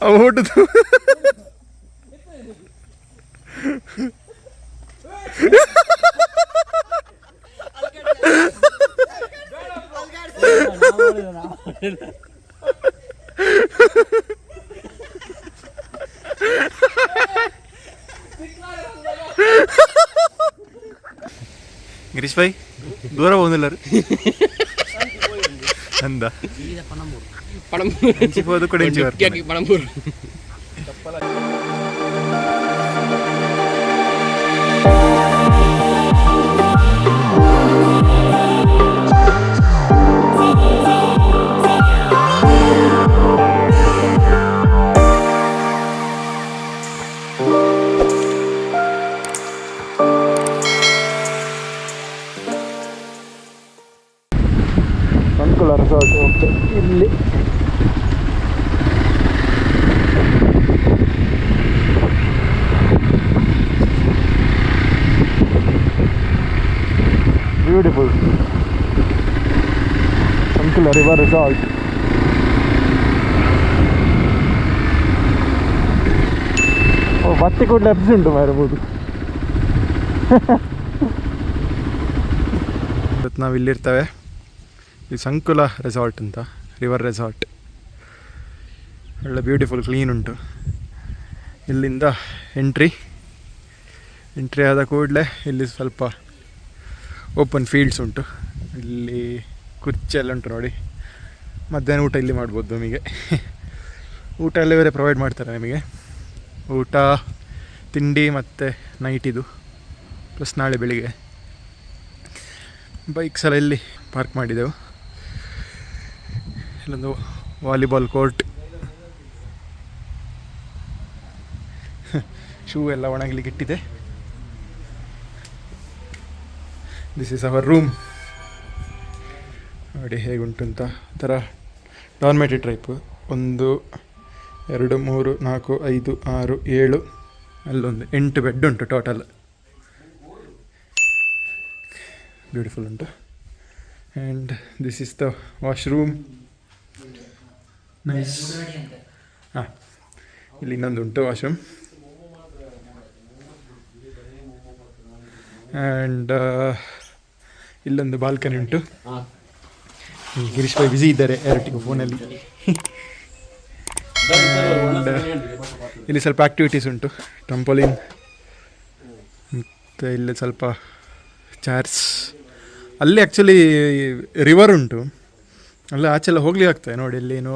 ಊಟದ ಗಿರೀಶ್ ಭಾಯ್ ದೂರ പോകുന്നില്ല എന്താ പോയത് കൂടെ പണമ്പൂർ Sankula Resort ಹೋಗ್ತೇವೆ ಇಲ್ಲಿ. Beautiful Sankula River Resort. ಬಟ್ಟೆ ಕೂಡ ಉಂಟು ಮಾರಬಹುದು. ಇವತ್ತು ನಾವು ಇಲ್ಲಿರ್ತೇವೆ. ಇದು ಸಂಕುಲ ರೆಸಾರ್ಟ್ ಅಂತ, ರಿವರ್ ರೆಸಾರ್ಟ್. ಒಳ್ಳೆ ಬ್ಯೂಟಿಫುಲ್ ಕ್ಲೀನ್ ಉಂಟು. ಇಲ್ಲಿಂದ ಎಂಟ್ರಿ ಆದ ಕೂಡಲೇ ಇಲ್ಲಿ ಸ್ವಲ್ಪ ಓಪನ್ ಫೀಲ್ಡ್ಸ್ ಉಂಟು. ಇಲ್ಲಿ ಕುರ್ಚಿ ಎಲ್ಲ ಉಂಟು ನೋಡಿ. ಮಧ್ಯಾಹ್ನ ಊಟ ಇಲ್ಲಿ ಮಾಡ್ಬೋದು ನಮಗೆ. ಊಟ ಎಲ್ಲ ಬೇರೆ ಪ್ರೊವೈಡ್ ಮಾಡ್ತಾರೆ ನಮಗೆ. ಊಟ ತಿಂಡಿ ಮತ್ತು ನೈಟಿದು ಪ್ಲಸ್ ನಾಳೆ ಬೆಳಿಗ್ಗೆ. ಬೈಕ್ಸ್ ಎಲ್ಲ ಇಲ್ಲಿ ಪಾರ್ಕ್ ಮಾಡಿದೆವು. ಇಲ್ಲೊಂದು ವಾಲಿಬಾಲ್ ಕೋರ್ಟ್. ಶೂ ಎಲ್ಲ ಒಣಗಲಿಕ್ಕೆ ಇಟ್ಟಿದೆ. This is our room. ನೋಡಿ ಹೇಗುಂಟು ಅಂತ. ಒಂಥರ ಡಾರ್ಮೆಟ್ರಿ ಟೈಪು. 1 2 3 4 5 6 7 ಅಲ್ಲೊಂದು 8 ಬೆಡ್ ಉಂಟು ಟೋಟಲ್. ಬ್ಯೂಟಿಫುಲ್ ಉಂಟು. And this is the washroom. Nice. ಹಾಂ, ಇಲ್ಲಿ ಇನ್ನೊಂದು ಉಂಟು ವಾಶ್ರೂಮ್. ಆ್ಯಂಡ್ ಇಲ್ಲೊಂದು ಬಾಲ್ಕನಿ ಉಂಟು. ಗಿರೀಶ್ ಭಾಯ್ ಬ್ಯುಸಿ ಇದ್ದಾರೆ ಎರಟಿಗೂ ಫೋನಲ್ಲಿ. ಆ್ಯಂಡ್ ಇಲ್ಲಿ ಸ್ವಲ್ಪ ಆ್ಯಕ್ಟಿವಿಟೀಸ್ ಉಂಟು. ಟ್ರಂಪೋಲಿನ್ ಮತ್ತು ಇಲ್ಲಿ ಸ್ವಲ್ಪ ಚಾರ್ಸ್. ಅಲ್ಲಿ ಆ್ಯಕ್ಚುಲಿ ರಿವರ್ ಉಂಟು. ಅಲ್ಲಿ ಆಚೆಲ್ಲ ಹೋಗ್ಲಿಕ್ಕೆ ಆಗ್ತದೆ ನೋಡಿ. ಇಲ್ಲೇನು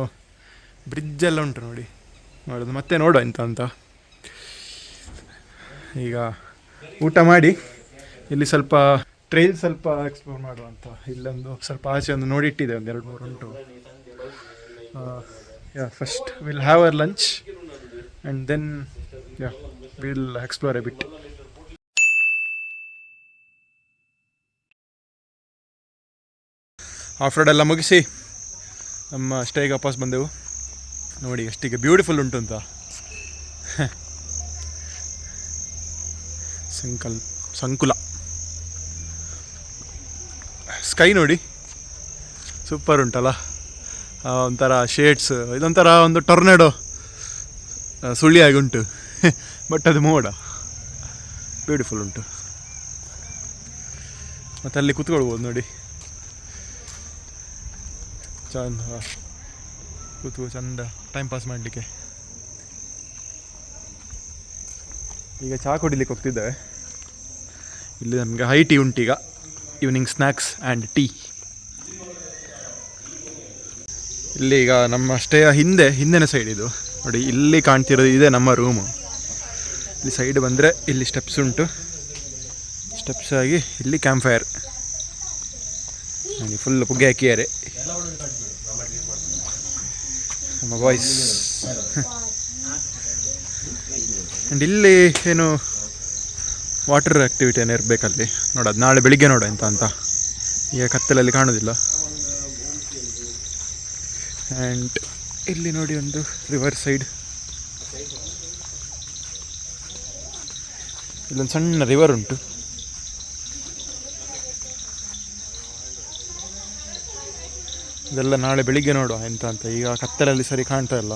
ಬ್ರಿಡ್ಜ್ ಎಲ್ಲ ಉಂಟು ನೋಡಿ. ನೋಡೋದು ಮತ್ತೆ ನೋಡುವ ಅಂತ. ಈಗ ಊಟ ಮಾಡಿ ಇಲ್ಲಿ ಸ್ವಲ್ಪ ಟ್ರೈಲ್ ಸ್ವಲ್ಪ ಎಕ್ಸ್ಪ್ಲೋರ್ ಮಾಡುವ ಅಂತ. ಇಲ್ಲೊಂದು ಸ್ವಲ್ಪ ಆಚೆ ಒಂದು ನೋಡಿಟ್ಟಿದೆ, ಒಂದು 2-3 ಉಂಟು. First will have our lunch and then will explore a bit. Off road ಎಲ್ಲ ಮುಗಿಸಿ ನಮ್ಮ ಸ್ಟೇಗೆ ವಾಪಸ್ ಬಂದೆವು. ನೋಡಿ ಎಷ್ಟಿಗೆ ಬ್ಯೂಟಿಫುಲ್ ಉಂಟು ಅಂತ. ಸಂಕುಲ ಸ್ಕೈ ನೋಡಿ ಸೂಪರ್ ಉಂಟಲ್ಲ. ಒಂಥರ ಶೇಡ್ಸ್. ಇದೊಂಥರ ಒಂದು ಟೊರ್ನೆಡೋ ಸುಳಿಯಾಗಿ ಉಂಟು. ಬಟ್ ಅದು ಮೋಡ. ಬ್ಯೂಟಿಫುಲ್ ಉಂಟು. ಮತ್ತು ಅಲ್ಲಿ ಕೂತ್ಕೊಳ್ಬೋದು ನೋಡಿ. ಚಂದ ಚಂದ ಟೈಮ್ ಪಾಸ್ ಮಾಡಲಿಕ್ಕೆ. ಈಗ ಚಹಾ ಕುಡಿಲಿಕ್ಕೆ ಹೋಗ್ತಿದ್ದೇವೆ. ಇಲ್ಲಿ ನಮಗೆ ಹೈ ಟೀ ಉಂಟೀಗ. Evening snacks and tea. ಇಲ್ಲಿ ಈಗ ನಮ್ಮ ಸ್ಟೇಯ ಹಿಂದೆನೇ ಸೈಡ್ ಇದು ನೋಡಿ. ಇಲ್ಲಿ ಕಾಣ್ತಿರೋದು ಇದೆ ನಮ್ಮ ರೂಮು. ಇಲ್ಲಿ ಸೈಡ್ ಬಂದರೆ ಇಲ್ಲಿ ಸ್ಟೆಪ್ಸ್ ಉಂಟು. ಸ್ಟೆಪ್ಸ್ ಆಗಿ ಇಲ್ಲಿ ಕ್ಯಾಂಪ್ ಫೈರ್ ನೋಡಿ. ಫುಲ್ ಪುಗ್ಗೆ ಹಾಕಿದ್ದಾರೆ ನಮ್ಮ ಬಾಯ್ಸ್. ಆ್ಯಂಡ್ ಇಲ್ಲಿ ಏನು ವಾಟರ್ ಆ್ಯಕ್ಟಿವಿಟಿ ಏನು ಇರಬೇಕಲ್ಲಿ ನೋಡೋದು. ನಾಳೆ ಬೆಳಿಗ್ಗೆ ನೋಡೋ ಅಂತ ಈಗ ಕತ್ತಲಲ್ಲಿ ಕಾಣೋದಿಲ್ಲ. ಆ್ಯಂಡ್ ಇಲ್ಲಿ ನೋಡಿ ಒಂದು ರಿವರ್ ಸೈಡ್. ಇಲ್ಲೊಂದು ಸಣ್ಣ ರಿವರ್ ಉಂಟು. ಇದೆಲ್ಲ ನಾಳೆ ಬೆಳಿಗ್ಗೆ ನೋಡುವ ಅಂತ. ಈಗ ಕತ್ತಲಲ್ಲಿ ಸರಿ ಕಾಣ್ತಾ ಇಲ್ಲ.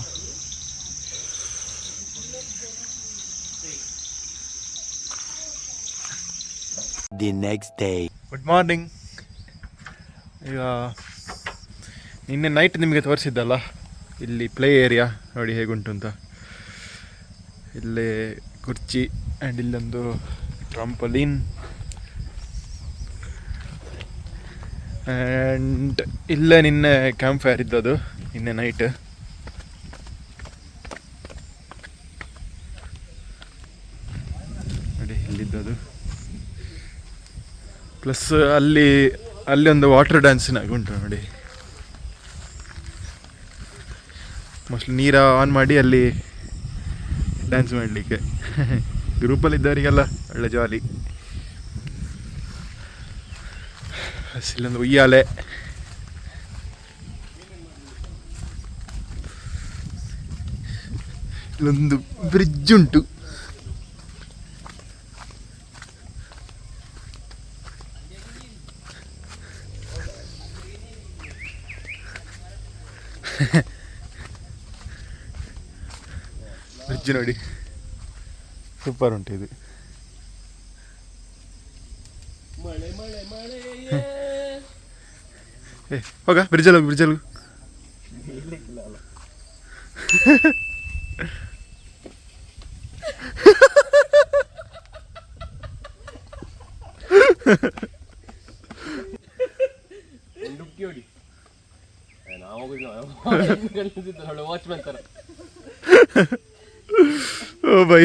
The next day. Good morning. ಈಗ ನಿನ್ನೆ ನೈಟ್ ನಿಮಗೆ ತೋರಿಸಿದ್ದಲ್ಲ, ಇಲ್ಲಿ ಪ್ಲೇ ಏರಿಯಾ ನೋಡಿ ಹೇಗುಂಟು ಅಂತ. ಇಲ್ಲೇ ಕುರ್ಚಿ ಆ್ಯಂಡ್ ಇಲ್ಲೊಂದು ಟ್ರಂಪಲೀನ್ ಆ್ಯಂಡ್ ಇಲ್ಲೇ ನಿನ್ನೆ ಕ್ಯಾಂಪ್ ಫೈರ್ ಇದ್ದದು ನಿನ್ನೆ ನೈಟ್. ನೋಡಿ ಇಲ್ಲಿದ್ದದು. ಪ್ಲಸ್ ಅಲ್ಲಿ ಒಂದು ವಾಟರ್ ಡ್ಯಾನ್ಸಿನಾಗ ಉಂಟು ನೋಡಿ. ಮೋಸ್ಟ್ಲಿ ನೀರು ಆನ್ ಮಾಡಿ ಅಲ್ಲಿ ಡ್ಯಾನ್ಸ್ ಮಾಡಲಿಕ್ಕೆ. ಗ್ರೂಪಲ್ಲಿ ಇದ್ದವರಿಗೆಲ್ಲ ಒಳ್ಳೆ ಜಾಲಿ. ಇಲ್ಲೊಂದು ಉಯ್ಯಾಲೆ, ಇಲ್ಲೊಂದು ಬ್ರಿಡ್ಜ್ ಉಂಟು. ಬ್ರಿಡ್ಜ್ ನೋಡಿ ಸೂಪರ್ ಉಂಟು ಇದು. ಹೋಗ ಬ್ರಿಡ್ಜಲ್ಲಿ ಹೋಗಿ, ಬ್ರಿಡ್ಜಲ್ಲಿ ಓ ಬೈ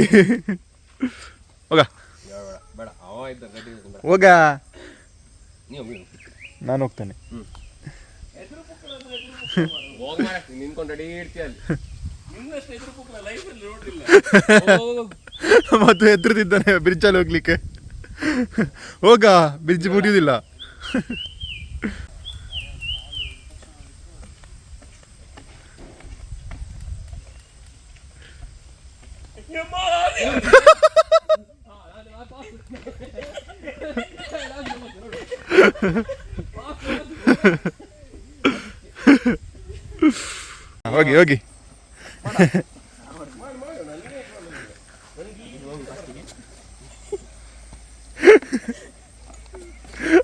ಹೋಗ ಹೋಗ, ನಾನು ಹೋಗ್ತೇನೆ. ಮತ್ತು ಹೆದರ್ತಿದ್ದಾನೆ ಬ್ರಿಡ್ಜಲ್ಲಿ ಹೋಗ್ಲಿಕ್ಕೆ. ಹೋಗ, ಬ್ರಿಡ್ಜ್ ಮುರಿಯುವುದಿಲ್ಲ. ಹೋಗಿ ಹೋಗಿ.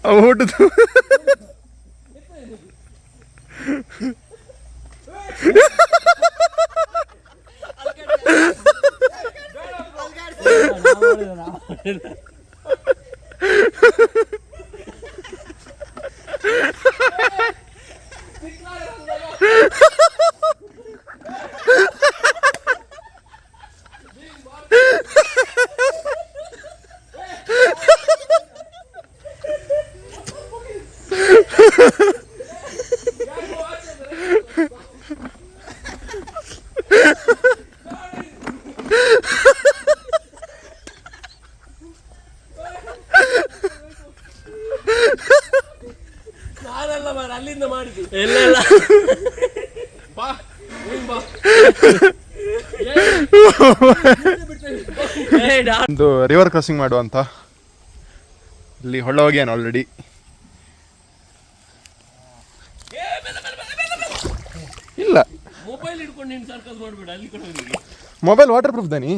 ಅವ ಹುಟ್ಟದು ಒಂದು ರಿವರ್ ಕ್ರಾಸಿಂಗ್ ಮಾಡುವಂತ. ಇಲ್ಲಿ ಹೊಳ್ಳ ಹೋಗ್ಯಾನ ಆಲ್ರೆಡಿ. ಇಲ್ಲ ಮೊಬೈಲ್ ವಾಟರ್ ಪ್ರೂಫ್ ದಾನಿ.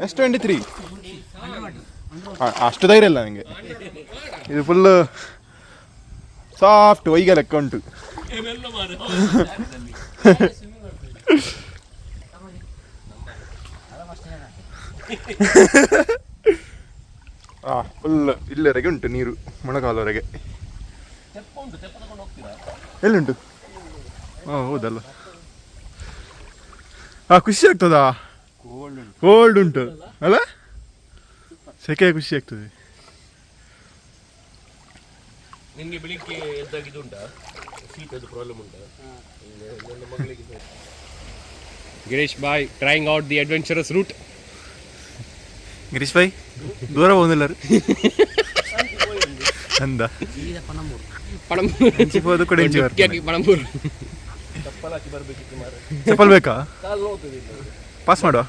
S23 ಅಷ್ಟು ಧೈರ್ಯ ಇಲ್ಲ ನನಗೆ. ಇದು ಫುಲ್ ಸಾಫ್ಟ್ ಒಯ್ಗೆ ಲೆಕ್ಕ ಉಂಟು. ಫುಲ್ ಇಲ್ಲಿವರೆಗೆ ಉಂಟು ನೀರು, ಮೊಣಕಾಲವರೆಗೆ. ಎಲ್ಲಿಂಟು? ಹೌದಲ್ಲ. ಖುಷಿ ಆಗ್ತದಾ? ಕೋಲ್ಡ್ ಉಂಟು ಅಲ್ಲ, ಸೆಕೆ ಖುಷಿ ಆಗ್ತದೆ. ನಿಮಗೆ ಬೆಳಿಗ್ಗೆ ಎದ್ದಾಗಿದ್ದು ಉಂಟಾ? ಶೀತದ ಪ್ರಾಬ್ಲಮ್ ಉಂಟಾ? ನನ್ನ ಮಗಳಿಗೆ Girish boy trying out the adventurous route. Girish boy ದೂರ പോകുന്നില്ല എന്താ ಪಣಂಬೂರು ಚಪ್ಪಲ್ ಬೇಕಾ? ಪಾಸ್ ಮಾಡುವ?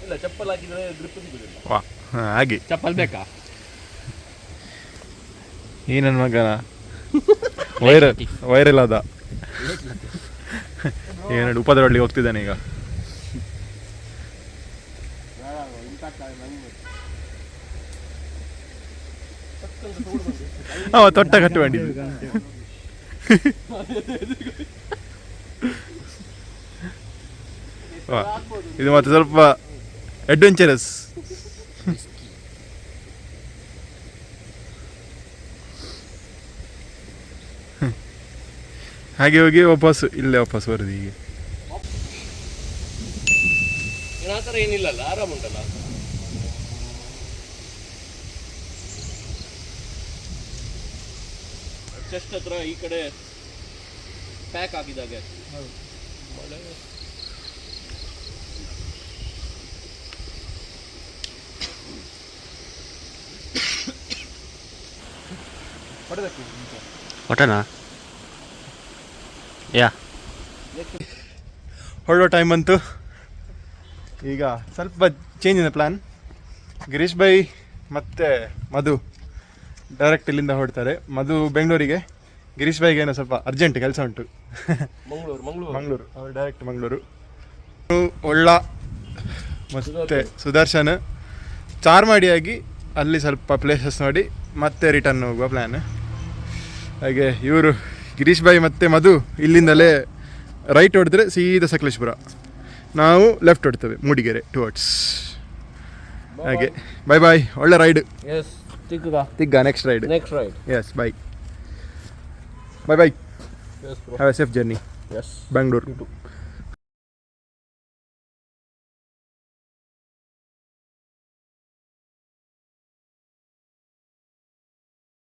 ಇಲ್ಲ, ಚಪ್ಪಲ್ ಹಾಕಿದ್ರೆ ಗ್ರಿಪ್ ಸಿಗುದಿಲ್ಲ. ವಾ, ಹಾಗೆ ಚಪ್ಪಲ್ ಬೇಕಾ? ಈ ನನ್ನ ಮಗನ ವೈರಲ್ ಅದ. ಏನು ಉಪದ್ರವಳ್ಳಿ ಹೋಗ್ತಿದ್ದಾನೆ ಈಗ. ಅವ ತೊಟ್ಟ ಕಟ್ಟು ಮಾಡಿದ್ದು. ಇದು ಮತ್ತೆ ಸ್ವಲ್ಪ ಅಡ್ವೆಂಚರಸ್. ಹಾಗೆ ಹೋಗಿ ವಾಪಸ್ಸು ಇಲ್ಲೇ ವಾಪಸ್ ಬರೋದು ಹೀಗೆ. ಆ ಥರ ಏನಿಲ್ಲಲ್ಲ, ಆರಾಮುಂಟಲ್ಲ. ಚೆಸ್ಟ್ ಹತ್ರ ಈ ಕಡೆ ಪ್ಯಾಕ್ ಆಗಿದ್ದಾಗೆ. ಮಳೆ ಹೊಟ್ಟನಾ ಯಾ ಹೊರಡೋ ಟೈಮ್ ಬಂತು. ಈಗ ಸ್ವಲ್ಪ ಚೇಂಜ್ ಇದೆ ಪ್ಲ್ಯಾನ್. ಗಿರೀಶ್ ಬೈ ಮತ್ತು ಮಧು ಡೈರೆಕ್ಟ್ ಇಲ್ಲಿಂದ ಹೊರಡ್ತಾರೆ. ಮಧು ಬೆಂಗಳೂರಿಗೆ, ಗಿರೀಶ್ ಬೈಗೆ ಏನೋ ಸ್ವಲ್ಪ ಅರ್ಜೆಂಟ್ ಕೆಲಸ ಉಂಟು. ಮಂಗಳೂರು ಅವ್ರು ಡೈರೆಕ್ಟ್ ಮಂಗಳೂರು. ಒಳ್ಳ ಮತ್ತು ಸುದರ್ಶನ್ ಚಾರ್ಮಾಡಿಯಾಗಿ ಅಲ್ಲಿ ಸ್ವಲ್ಪ ಪ್ಲೇಸಸ್ ನೋಡಿ ಮತ್ತೆ ರಿಟರ್ನ್ ಹೋಗುವ ಪ್ಲ್ಯಾನ್. ಹಾಗೆ ಇವರು ಗಿರೀಶ್ ಬೈ ಮತ್ತು ಮಧು ಇಲ್ಲಿಂದಲೇ ರೈಟ್ ಹೊಡೆದ್ರೆ ಸೀದಾ ಸಕಲೇಶ್ಪುರ, ನಾವು ಲೆಫ್ಟ್ ಹೊಡ್ತೇವೆ ಮೂಡಿಗೆರೆ ಟುವರ್ಡ್ಸ್. ಹಾಗೆ ಬಾಯ್ ಬಾಯ್. ಒಳ್ಳೆ ರೈಡ್. ಎಸ್ ತಿಗ್ಗ next ride. Yes bye bye bye. Have a safe journey yes Bangalore.